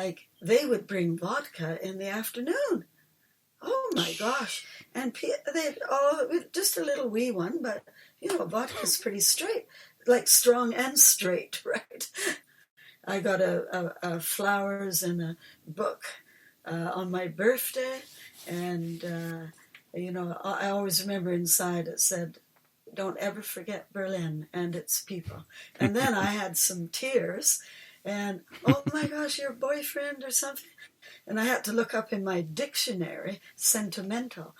like they would bring vodka in the afternoon. Oh my gosh. And they'd all, just a little wee one, but vodka's pretty straight, like strong and straight, right? I got a flowers and a book on my birthday, and I always remember inside it said, "Don't ever forget Berlin and its people." And then I had some tears, and oh my gosh, your boyfriend or something. And I had to look up in my dictionary, sentimental,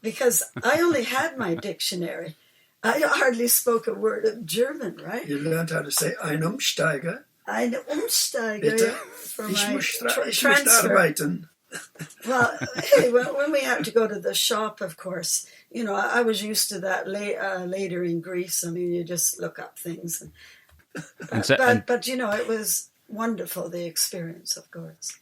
because I only had my dictionary. I hardly spoke a word of German, right? You learned how to say ein Umsteiger. Ein Umsteiger. Bitte? For Ich my muss transfer. arbeiten. Well, hey, when we had to go to the shop, of course, I was used to that later in Greece. I mean, you just look up things. But it was wonderful, the experience, of course.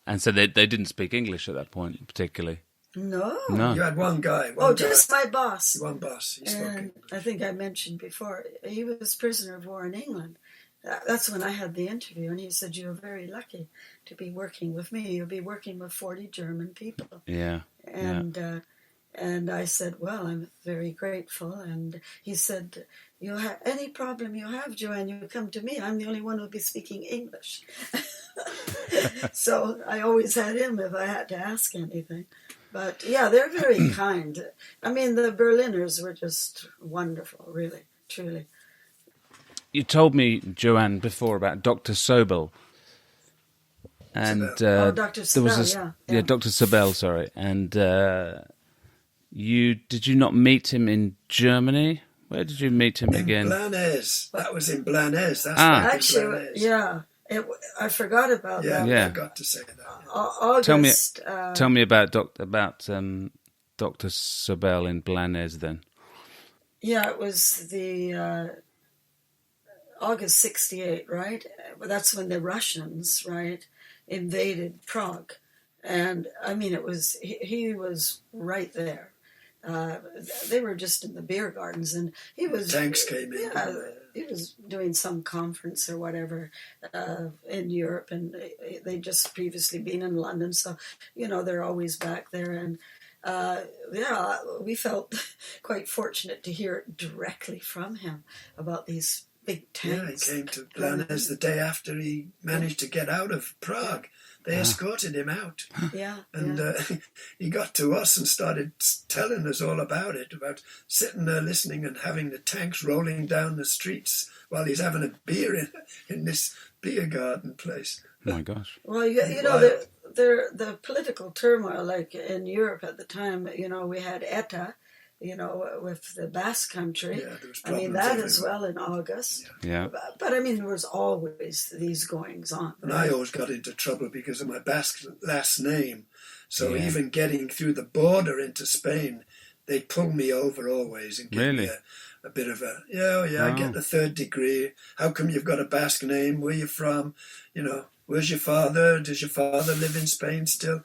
And so they didn't speak English at that point, particularly? No. You had one guy. Just my boss. One boss. He spoke English. I think I mentioned before, he was prisoner of war in England. That's when I had the interview, and he said, "You're very lucky to be working with me. You'll be working with 40 German people." Yeah. And I said, "Well, I'm very grateful." And he said, "You have any problem you have, Joanne, you come to me. I'm the only one who'll be speaking English." So I always had him if I had to ask anything. But yeah, they're very kind. I mean, the Berliners were just wonderful, really, truly. You told me, Joanne, before about Dr. Sobel. And Dr. Sobel, yeah, Dr. Sobel, sorry. And did you not meet him in Germany? Where did you meet him again? In Blanes. That was in Blanes. That's actually, yeah. I forgot about that. Yeah, I forgot to say that. August. Tell me about Dr. Sobel in Blanes then. Yeah, it was the August 68, right? That's when the Russians, right, invaded Prague. And, I mean, he was right there. They were just in the beer gardens, and he was... Tanks came in. Yeah, he was doing some conference or whatever in Europe, and they'd just previously been in London, so, they're always back there. And, we felt quite fortunate to hear directly from him about these big tanks. Yeah, he came to Blanes the day after he managed to get out of Prague. They escorted him out. Yeah. And he got to us and started telling us all about it, about sitting there listening and having the tanks rolling down the streets while he's having a beer in this beer garden place. Oh my gosh. Well, the political turmoil, like in Europe at the time, we had ETA, with the Basque Country. Yeah, there was I mean, that as well in August. Yeah. But I mean, there was always these goings on. And I always got into trouble because of my Basque last name. So even getting through the border into Spain, they'd pull me over always and give me a bit of I get the 3rd degree. How come you've got a Basque name? Where you from? Where's your father? Does your father live in Spain still?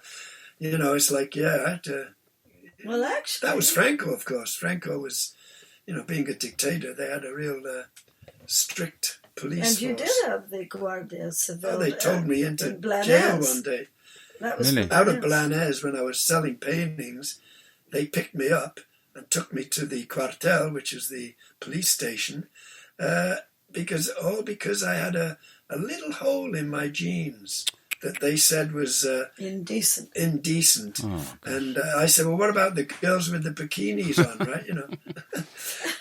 It's like, I had to... Well, actually... That was Franco, of course. Franco was, being a dictator, they had a real strict police force. And you did have the Guardia Civil. Oh, they told me into jail one day. That was really? Out of Blanes, when I was selling paintings, they picked me up and took me to the Cuartel, which is the police station, because I had a little hole in my jeans that they said was indecent. Oh, and I said, well, what about the girls with the bikinis on, right?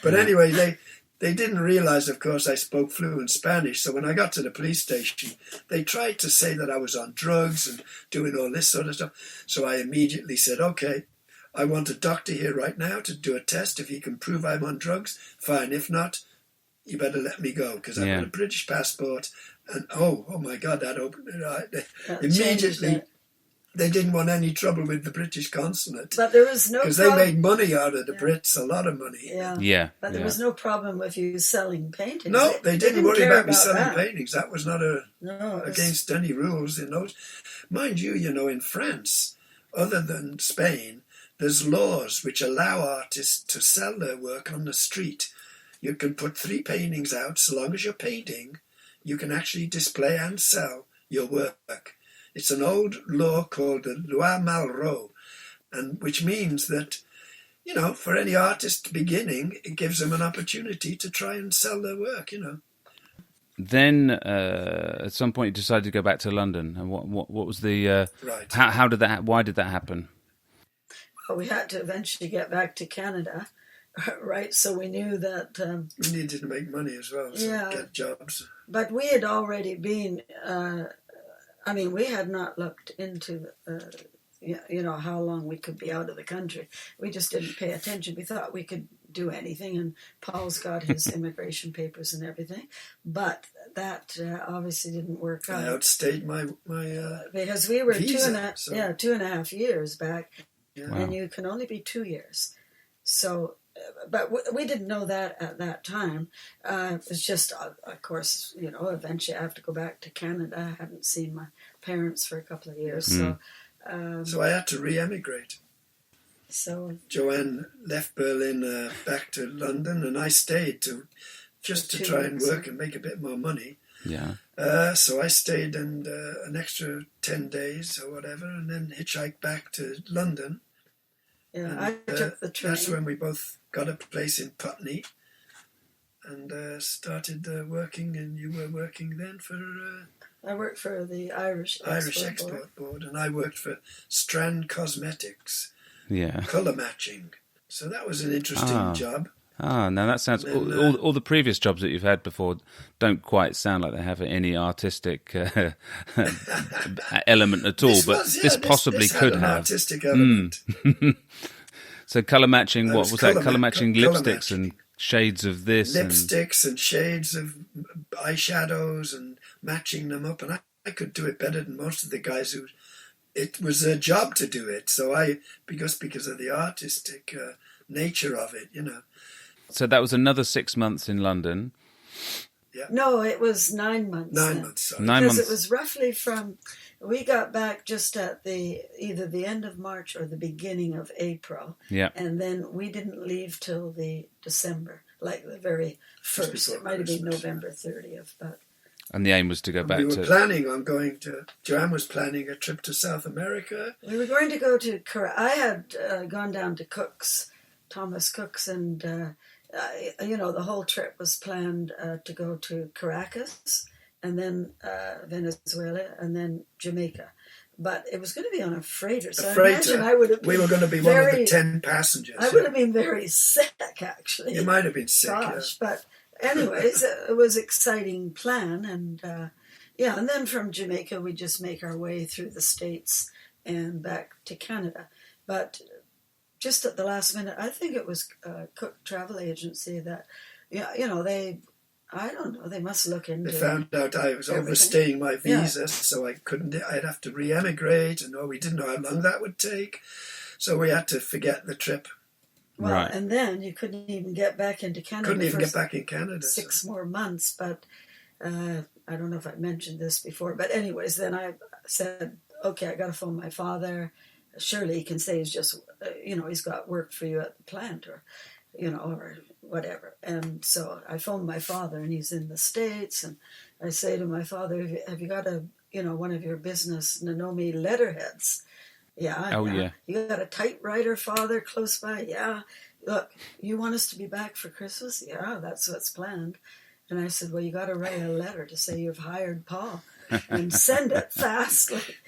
But anyway, they didn't realize, of course, I spoke fluent Spanish. So when I got to the police station, they tried to say that I was on drugs and doing all this sort of stuff. So I immediately said, okay, I want a doctor here right now to do a test. If he can prove I'm on drugs, fine. If not, you better let me go, because I've got a British passport. And oh my God, that opened it. Immediately, they didn't want any trouble with the British consulate. But there was no because they made money out of the Brits, a lot of money. Yeah. But there was no problem with you selling paintings. No, they didn't worry about me selling that. paintings. That was not against any rules in those. Mind you, in France, other than Spain, there's laws which allow artists to sell their work on the street. You can put 3 paintings out, so long as you're painting, you can actually display and sell your work. It's an old law called the Loi Malraux, and which means that, for any artist beginning, it gives them an opportunity to try and sell their work, Then at some point you decided to go back to London, and what was the Right. How did that? Why did that happen? Well, we had to eventually get back to Canada, right? So we knew that. We needed to make money as well, so get jobs. But we had already been. We had not looked into. How long we could be out of the country. We just didn't pay attention. We thought we could do anything, and Paul's got his immigration papers and everything, but that obviously didn't work out. I outstayed my because we were visa, 2.5 years back, Wow. and you can only be 2 years. So, but we didn't know that at that time. It was just, of course, eventually I have to go back to Canada. I haven't seen my parents for a couple of years, so I had to re-emigrate. So Joanne left Berlin back to London, and I stayed to try and work and make a bit more money. Yeah. So I stayed and an extra 10 days or whatever, and then hitchhiked back to London. Yeah, and, I took the train. That's when we both got a place in Putney and started working, and you were working then for... I worked for the Irish Export Board, and I worked for Strand Cosmetics, Yeah. colour matching. So that was an interesting job. Now that sounds... all the previous jobs that you've had before don't quite sound like they have any artistic element at all, this possibly could had an have. artistic element. So colour matching, what was that? colour Colour matching colour lipsticks matching. and shades of this. Lipsticks and shades of eyeshadows and matching them up. And I could do it better than most of the guys who... It was a job to do it. So because of the artistic nature of it, So that was another 6 months in London. Yeah. No, it was 9 months. 9 months, sorry. 9 Because months. it was roughly from... We got back just at either the end of March or the beginning of April. Yeah. And then we didn't leave till the December, like the very first. It might have been Christmas. November 30th, but... And the aim was to go back We were to... planning on going to... Joanne was planning a trip to South America. We were going to go to... I had gone down to Cook's, Thomas Cook's, and, the whole trip was planned to go to Caracas, and then Venezuela, and then Jamaica. But it was going to be on a freighter, so I imagine I would have been we were going to be one of the 10 passengers. I would have been very sick, actually. You might have been sick, Gosh, but anyways, it was an exciting plan, and and then from Jamaica we just make our way through the States and back to Canada. But just at the last minute, I think it was Cook Travel Agency that, I don't know, they must look into it. They found out I was everything. overstaying my visa, so I'd have to re-emigrate, and we didn't know how long that would take. So we had to forget the trip. Well, Right. and then you couldn't even get back into Canada. Couldn't even for get back in Canada. 6 more months, but I don't know if I mentioned this before. But anyways, then I said, okay, I got to phone my father. Surely he can say he's just, he's got work for you at the plant or whatever. And so I phoned my father, and he's in the States. And I say to my father, have you got one of your business Nanomi letterheads? Yeah. Oh, yeah. You got a typewriter, Father, close by? Yeah. Look, you want us to be back for Christmas? Yeah, that's what's planned. And I said, well, you got to write a letter to say you've hired Paul and send it fast, like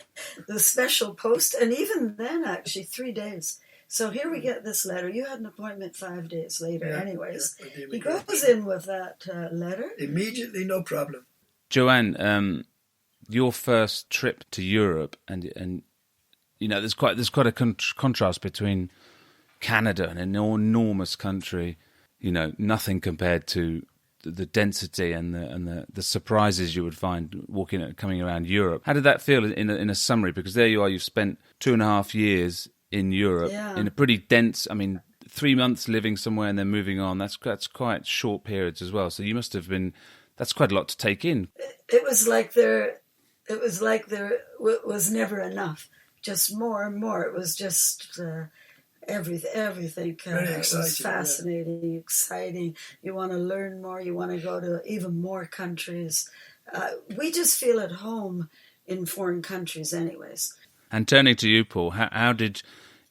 the special post. And even then, actually, 3 days. So here we get this letter. You had an appointment 5 days later. Yeah, Anyways, yeah, he goes in with that letter. Immediately, no problem. Joanne, your first trip to Europe, and there's quite a contrast between Canada, an enormous country, nothing compared to the density and the surprises you would find coming around Europe. How did that feel in a summary? Because there you are, you've spent 2.5 years in Europe in a pretty dense. 3 months living somewhere and then moving on. That's quite short periods as well. So you must have been. That's quite a lot to take in. It was like there was never enough. Just more and more. It was just everything. Very was exciting, fascinating, exciting. You want to learn more. You want to go to even more countries. We just feel at home in foreign countries anyways. And turning to you, Paul, how did,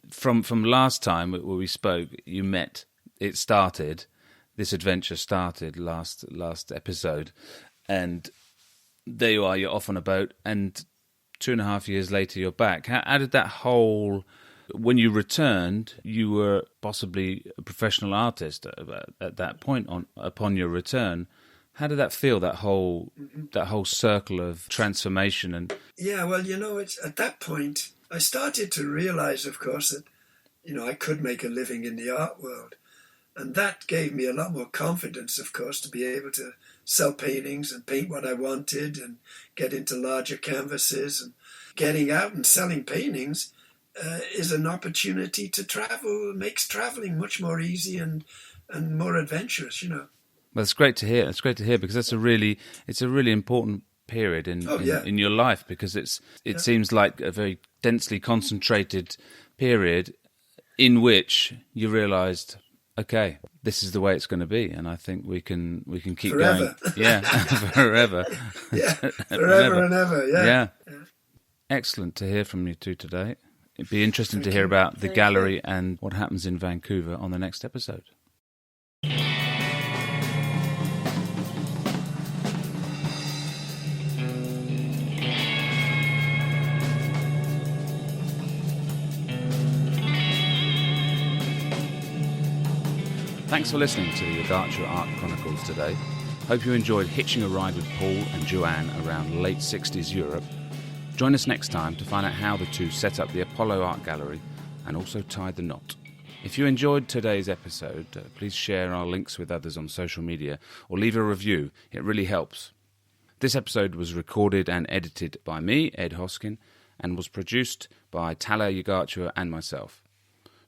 from last time where we spoke, you met, this adventure started last episode, and there you are, you're off on a boat, and 2.5 years later you're back. How did that whole, when you returned, you were possibly a professional artist at that point upon your return. How did that feel, that whole circle of transformation? And yeah, well, it's at that point I started to realize, of course, that I could make a living in the art world, and that gave me a lot more confidence, of course, to be able to sell paintings and paint what I wanted and get into larger canvases. And getting out and selling paintings is an opportunity to travel. It makes traveling much more easy and more adventurous. Well, it's great to hear. It's great to hear because it's a really important period in your life, because it seems like a very densely concentrated period in which you realised, okay, this is the way it's going to be, and I think we can keep forever. Going. Yeah, forever. Yeah, forever and ever. Yeah. Excellent to hear from you two today. It'd be interesting to hear about the gallery and what happens in Vancouver on the next episode. Thanks for listening to the Ygartua Art Chronicles today. Hope you enjoyed hitching a ride with Paul and Joanne around late 60s Europe. Join us next time to find out how the two set up the Apollo Art Gallery and also tied the knot. If you enjoyed today's episode, please share our links with others on social media or leave a review. It really helps. This episode was recorded and edited by me, Ed Hoskin, and was produced by Paul Ygartua and myself.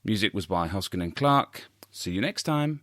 Music was by Hoskin and Clark. See you next time.